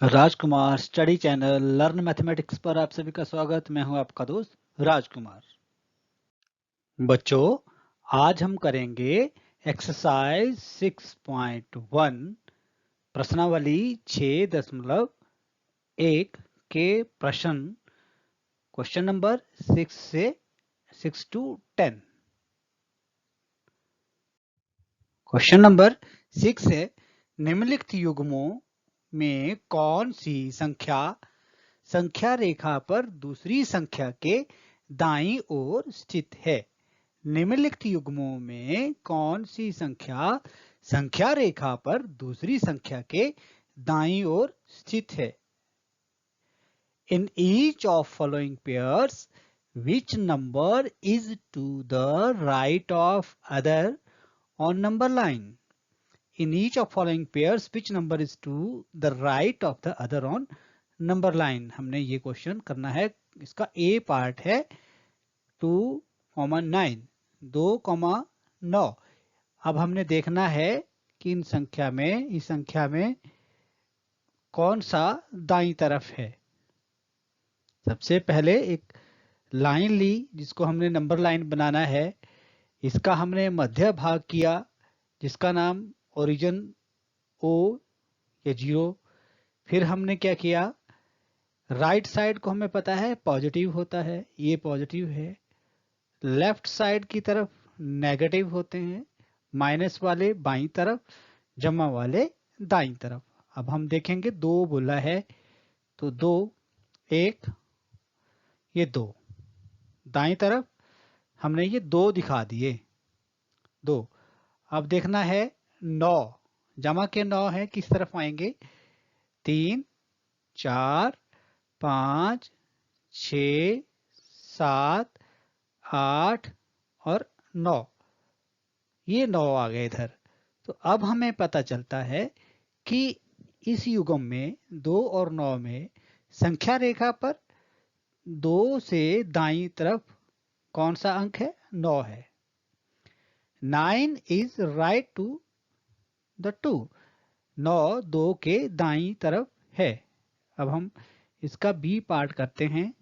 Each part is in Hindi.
राजकुमार स्टडी चैनल लर्न मैथमेटिक्स पर आप सभी का स्वागत। मैं हूं आपका दोस्त राजकुमार। बच्चों, आज हम करेंगे एक्सरसाइज 6.1 प्रश्नावली 6.1 के प्रश्न क्वेश्चन नंबर 6 से 6 to 10। क्वेश्चन नंबर 6 है, निम्नलिखित युग्मों में कौन सी संख्या संख्या रेखा पर दूसरी संख्या के दाईं ओर स्थित है। निम्नलिखित युग्मों में कौन सी संख्या संख्या रेखा पर दूसरी संख्या के दाईं ओर स्थित है। In each of following pairs, which number is to the right of other on number line? In each of following pairs, which number is to the right of the other on number line? हमने ये क्वेश्चन करना है। इसका ए पार्ट है 2,9 2,9। अब हमने देखना है कि इस संख्या में कौन सा दाईं तरफ है। सबसे पहले एक लाइन ली जिसको हमने नंबर लाइन बनाना है। इसका हमने मध्य भाग किया जिसका नाम ओरिजिन ओ या 0। फिर हमने क्या किया, राइट साइड को हमें पता है पॉजिटिव होता है, ये पॉजिटिव है। लेफ्ट साइड की तरफ नेगेटिव होते हैं, माइनस वाले बाईं तरफ, जमा वाले दाईं तरफ। अब हम देखेंगे 2 बोला है तो 2 1, ये 2 दाईं तरफ हमने ये 2 दिखा दिए 2। अब देखना है 9, जमा के 9 है, किस तरफ आएंगे 3 4 5 6 7 8 और 9, ये 9 आ गए इधर। तो अब हमें पता चलता है कि इस युग्म में 2 और 9 में संख्या रेखा पर 2 से दाईं तरफ कौन सा अंक है, 9 है। 9 इज राइट टू द 2, 9 2 के दाईं तरफ है। अब हम इसका बी पार्ट करते हैं।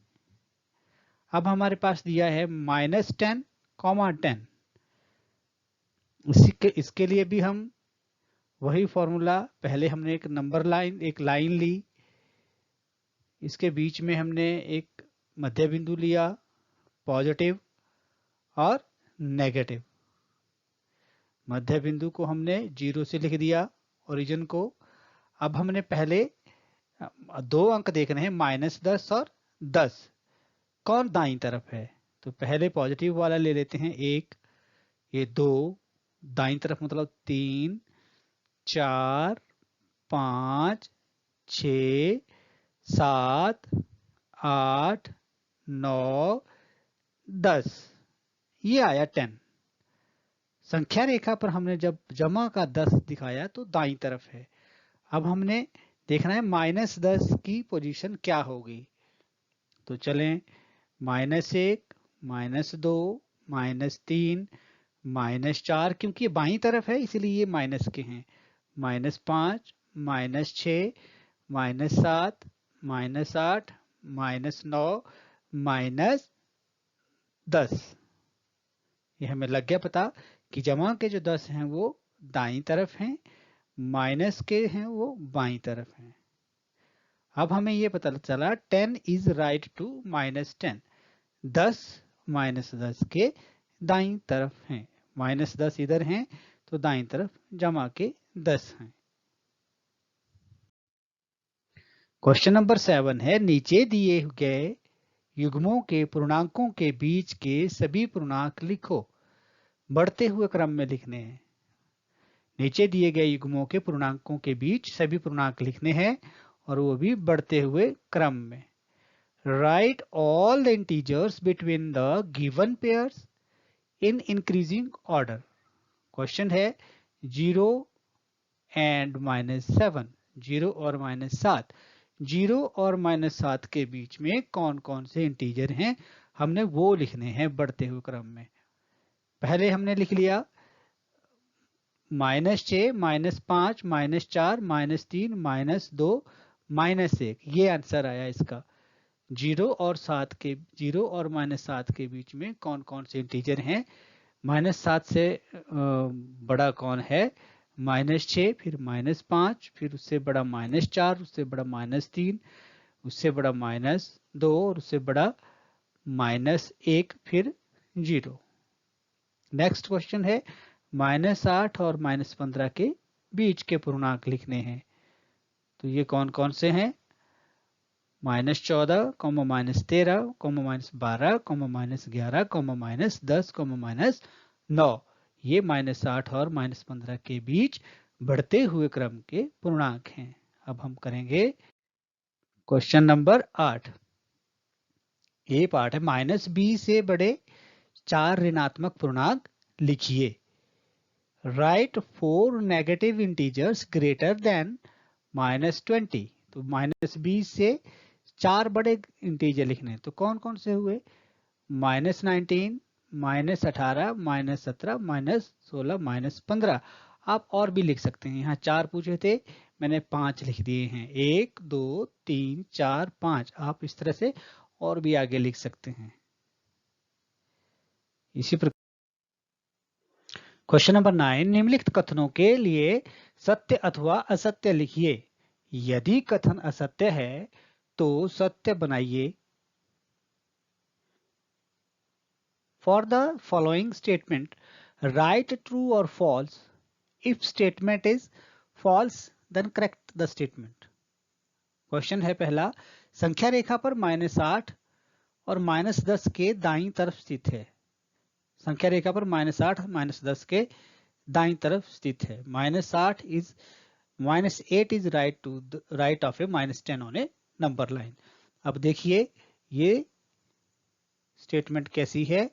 अब हमारे पास दिया है -10, -10। इसके लिए भी हम वही फॉर्मूला, पहले हमने एक लाइन ली, इसके बीच में हमने एक मध्य बिंदु लिया, पॉजिटिव और नेगेटिव। मध्य बिंदु को हमने 0 से लिख दिया, ओरिजिन को। अब हमने पहले 2 अंक देखने हैं, -10 और 10, कौन दाईं तरफ है। तो पहले पॉजिटिव वाला ले लेते हैं 1, ये 2 दाईं तरफ मतलब 3 4 5 6 7 8 9 10, ये आया 10। संख्या रेखा पर हमने जब जमा का 10 दिखाया तो दाईं तरफ है। अब हमने देखना है -10 की पोजीशन क्या होगी। तो चलें, -1 -2 -3 -4, क्योंकि ये बाईं तरफ है इसलिए ये माइनस के हैं, -5 -6 -7 -8 -9 -10। ये हमें लग गया पता कि जमा के जो 10 हैं वो दाईं तरफ हैं, माइनस के हैं वो बाईं तरफ हैं। अब हमें ये पता चला 10 इज राइट टू -10, 10 -10 के दाईं तरफ हैं। -10 इधर हैं तो दाईं तरफ जमा के 10 हैं। क्वेश्चन नंबर 7 है, नीचे दिए गए युग्मों के पूर्णांकों के बीच के सभी पूर्णांक लिखो। बढ़ते हुए क्रम में लिखने हैं। नीचे दिए गए युग्मों के पूर्णांकों के बीच सभी पूर्णांक लिखने हैं और वो भी बढ़ते हुए क्रम में। Write all the integers between the given pairs in increasing order. Question है 0 and -7, 0 और -7, 0 और -7 के बीच में कौन कौन से इंटीजर हैं, हमने वो लिखने हैं बढ़ते हुए क्रम में। पहले हमने लिख लिया -6 -5 -4 -3 -2 -1, ये आंसर आया इसका। 0 और -7 के बीच में कौन कौन से इंटीजर हैं? -7 से बड़ा कौन है? -6, फिर -5, फिर उससे बड़ा -4, उससे बड़ा -3, उससे बड़ा -2 और उससे बड़ा -1, फिर 0। नेक्स्ट क्वेश्चन है -8 और -15 के बीच के पूर्णांक लिखने हैं। तो ये कौन कौन से हैं? -14, -13, -12, -11, -10, -9। ये -8 और -15 के बीच बढ़ते हुए क्रम के पूर्णांक हैं। अब हम करेंगे क्वेश्चन नंबर 8। ये पार्ट है -20 से बड़े 4 ऋणात्मक पूर्णांक लिखिए। Right 4 negative integers greater than -20। तो -20 से 4 बड़े इंटीजर लिखने, तो कौन कौन से हुए? -19, -18, -17, -16, -15। आप और भी लिख सकते हैं, यहाँ 4 पूछे थे, मैंने 5 लिख दिए हैं। 1, 2, 3, 4, 5। आप इस तरह से और भी आगे लिख सकते हैं। इसी प्रकार क्वेश्चन नंबर 9, निम्नलिखित कथनों के लिए सत्य अथवा असत्य लिखिए। यदि कथन असत्य है तो सत्य बनाइए। For the following statement write true और false. If statement is false then correct the statement. Question है पहला, संख्या रेखा पर -8 और -10 के दाईं तरफ स्थित है। संख्या रेखा पर -8 -10 के दाईं तरफ स्थित है। -8 is -8 is right of A -10 on A number line. अब देखिए ये स्टेटमेंट कैसी है?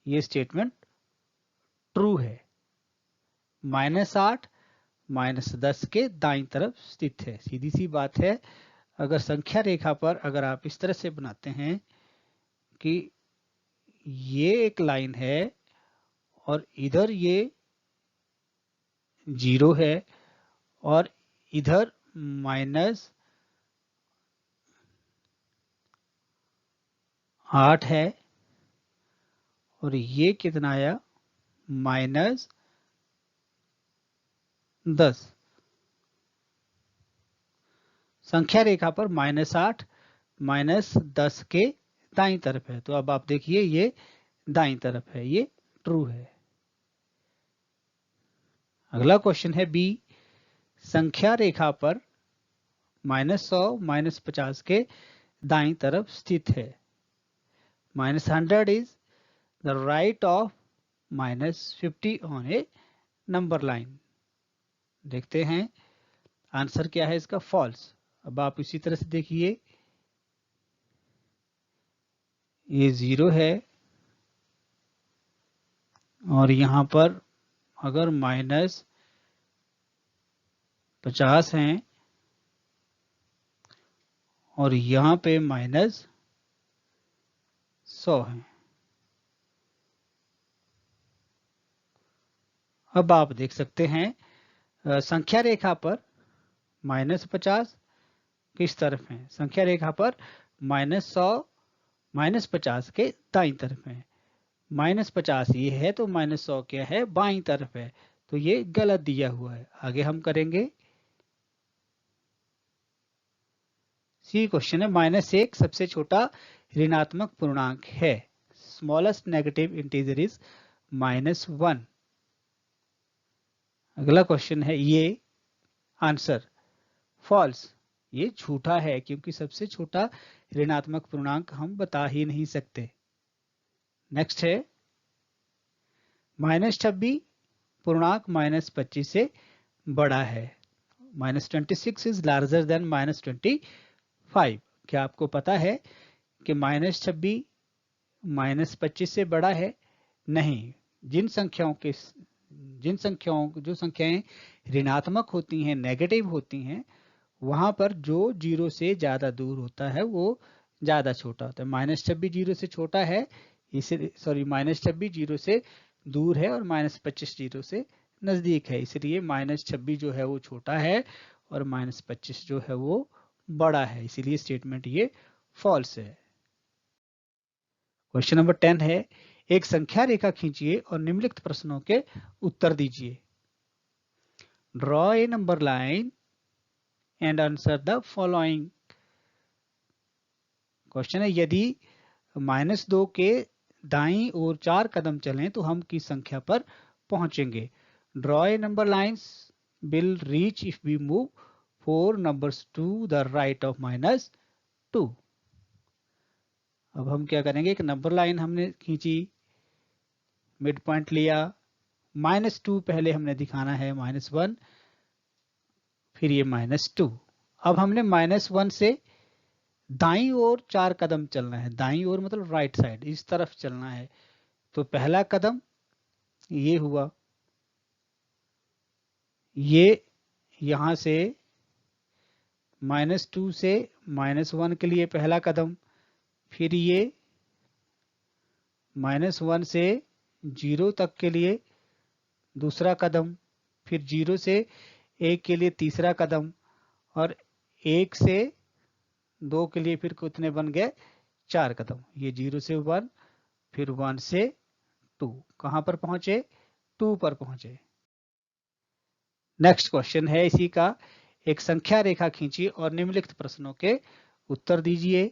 ये स्टेटमेंट ट्रू है। -8 -10 के दाईं तरफ स्थित है। सीधी सी बात है, अगर संख्या रेखा पर अगर आप इस तरह से बनाते हैं कि ये एक लाइन है और इधर ये 0 है और इधर -8 है और ये कितना आया? -10। संख्या रेखा पर -8 -10 के दाईं तरफ है। तो अब आप देखिए ये दाईं तरफ है, ये ट्रू है। अगला क्वेश्चन है बी, संख्या रेखा पर -100 -50 के दाईं तरफ स्थित है। -100 is the right of -50 on A number line. देखते हैं आंसर क्या है इसका? फॉल्स। अब आप इसी तरह से देखिए ये 0 है और यहां पर अगर -50 हैं और यहां पे -100 हैं। अब आप देख सकते हैं संख्या रेखा पर -50 किस तरफ है? संख्या रेखा पर -100 -50 के दाईं तरफ है। -50 ये है तो -100 क्या है? बाईं तरफ है। तो ये गलत दिया हुआ है। आगे हम करेंगे। सी क्वेश्चन है, -1 सबसे छोटा ऋणात्मक पूर्णांक है। Smallest negative integer is -1। अगला क्वेश्चन है ये आंसर फॉल्स। ये झूठा है क्योंकि सबसे छोटा ऋणात्मक पूर्णांक हम बता ही नहीं सकते। नेक्स्ट है -26 पूर्णांक -25 से बड़ा है। -26 इज लार्जर देन -25। क्या आपको पता है कि -26 -25 से बड़ा है? नहीं। जो संख्याएं ऋणात्मक होती हैं, नेगेटिव होती हैं, वहां पर जो 0 से ज्यादा दूर होता है वो ज्यादा छोटा होता है। -26 0 से छोटा है, इसे सॉरी -26 0 से दूर है और -25 0 से नजदीक है, इसलिए -26 जो है वो छोटा है और -25 जो है वो बड़ा है, इसीलिए स्टेटमेंट ये फॉल्स है। क्वेश्चन नंबर 10 है, एक संख्या रेखा खींचिए और निम्नलिखित प्रश्नों के उत्तर दीजिए। Draw a number line and answer the following. Question है, यदि -2 के दाईं ओर 4 कदम चलें तो हम किस संख्या पर पहुंचेंगे। Draw a number lines will reach if we move 4 numbers to the right of -2। अब हम क्या करेंगे, एक नंबर लाइन हमने खींची, मिड पॉइंट लिया, -2 पहले हमने दिखाना है, -1 फिर ये -2। अब हमने -1 से दाईं ओर 4 कदम चलना है, दाईं ओर मतलब राइट साइड, इस तरफ चलना है। तो पहला कदम ये हुआ, ये यहां से -2 से -1 के लिए पहला कदम, फिर ये -1 से 0 तक के लिए दूसरा कदम, फिर 0 से 1 के लिए तीसरा कदम, और 1 से 2 के लिए फिर कितने बन गए, 4 कदम। ये 0 से 1, फिर 1 से 2, कहां पर पहुंचे, 2 पर पहुंचे। नेक्स्ट क्वेश्चन है इसी का, एक संख्या रेखा खींचिए और निम्नलिखित प्रश्नों के उत्तर दीजिए।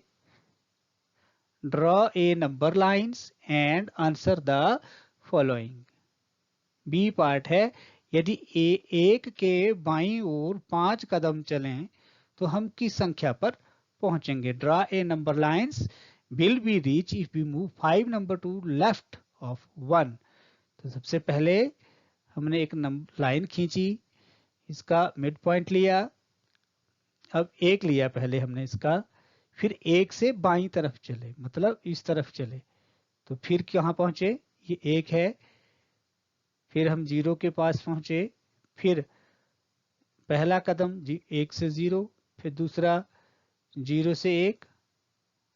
Draw a number lines and answer the following. B part है, यदि एक के बाईं ओर 5 कदम चलें तो हम किस संख्या पर पहुंचेंगे। Draw a number lines will be reach if we move 5 number to left of 1। तो सबसे पहले हमने एक लाइन खींची, इसका मिड पॉइंट लिया, अब 1 लिया पहले हमने इसका, फिर 1 से बाईं तरफ चले, मतलब इस तरफ चले, तो फिर कहां पहुंचे, ये 1 है, फिर हम 0 के पास पहुंचे, फिर पहला कदम 1 से 0, फिर दूसरा 0 से 1,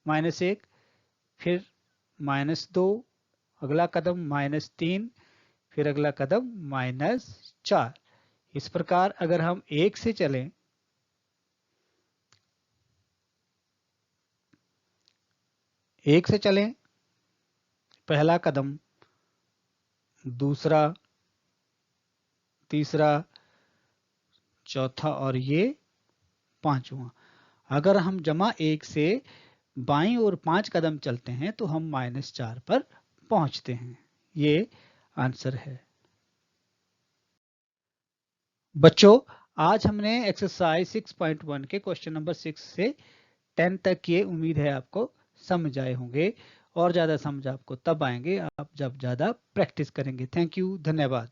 -1, फिर -2, अगला कदम -3, फिर अगला कदम -4। इस प्रकार अगर हम 1 से चलें, पहला कदम, दूसरा, तीसरा, चौथा और ये 5वां। अगर हम जमा 1 से बाईं ओर 5 कदम चलते हैं तो हम -4 पर पहुंचते हैं। ये आंसर है। बच्चों, आज हमने एक्सरसाइज 6.1 के क्वेश्चन नंबर 6 से 10 तक ये उम्मीद है आपको समझ आए होंगे, और ज़्यादा समझ आपको तब आएंगे आप जब ज़्यादा प्रैक्टिस करेंगे। थैंक यू, धन्यवाद।